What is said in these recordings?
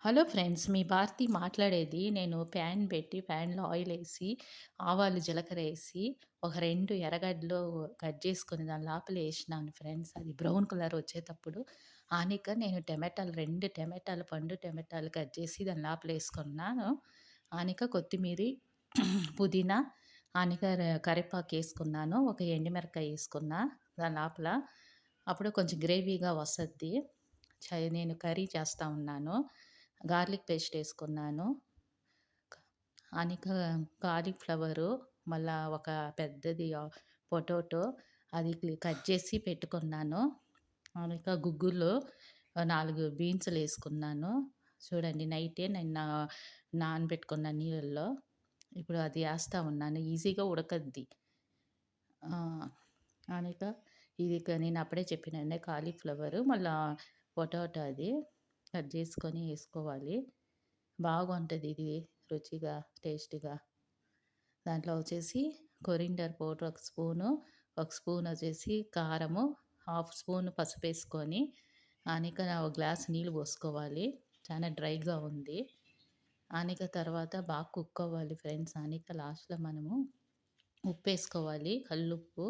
Hello friends. మీ భారతి మాట్లాడేది. నేను pan పెట్టి, ప్యాన్‌లో ఆయిలేసి, ఆవాలు, జీలకర్రేసి, ఒక 2 ఎర్రగడ్డలు కట్ చేసుకొని దాని లోపల ఏసినాను ఫ్రెండ్స్. అది బ్రౌన్ కలర్ వచ్చేటప్పుడు ఆనిక నేను టమాటాలు 2 టమాటాలు, పండు టమాటాలు కట్ చేసి దాని లోపలేసుకున్నాను. ఆనిక కొత్తిమీరి, పుదీనా, ఆనిక కరివేపాకేసుకున్నాను. ఒక ఎండుమిరపకాయ ఏసుకున్నా దాని లోపల. అప్పుడు కొంచెం గ్రేవీగా వస్తది. నేను కర్రీ చేస్తా ఉన్నాను. గార్లిక్ పేస్ట్ ఏసుకున్నాను. ఆనిక కాలీఫ్లవరు, మళ్ళా ఒక పెద్దది పొటాటో అది కట్ చేసి పెట్టుకున్నాను. ఆనిక గుగ్గులు 4 బీన్సులేసుకున్నాను. చూడండి నైటే నేను నానబెట్టుకున్న నీళ్ళల్లో. ఇప్పుడు అది ఏస్తా ఉన్నాను. ఈజీగా ఉడకద్ది. ఆ! ఆనిక ఇది నేను అప్పుడే చెప్పినాను కాలీఫ్లవరు, మళ్ళా పొటాటో అది కట్ చేసుకొని ఏసుకోవాలి. బాగుంటది ఇది రుచిగా, టేస్టీగా. దాంట్లో వచ్చేసి కొరిండర్ పౌడర్ ఒక స్పూను, ఒక స్పూన్ వచ్చేసి కారము, హాఫ్ స్పూన్ పసుపేసుకొని, ఆనిక ఒక గ్లాస్ నీళ్ళు పోసుకోవాలి. చానా డ్రైగా ఉంది. ఆనిక తర్వాత బాగా కుక్ అవ్వాలి ఫ్రెండ్స్. ఆనిక లాస్ట్‌లో మనము ఉప్పేసుకోవాలి. కల్లుప్పు.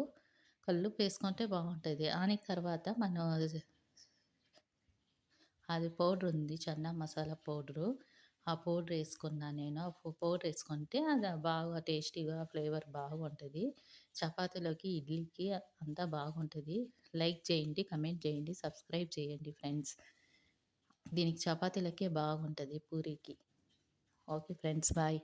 కల్లుప్పేసుకుంటే బావుంటది. ఆనిక తర్వాత మనం అది పౌడరుంది. చెన్నా మసాలా పౌడరు. ఆ పౌడరేసుకున్నా నేను. ఆ పౌడరేసుకుంటే అది బాగా టేస్టీగా ఫ్లేవర్ బాగుంటది. చపాతీలోకి, ఇడ్లీకి అంతా బాగుంటది. లైక్ చేయండి, కమెంట్ చేయండి, సబ్స్క్రైబ్ చేయండి ఫ్రెండ్స్. దీనికి చపాతీలకే బాగుంటది పూరీకి. Okay friends. బాయ్.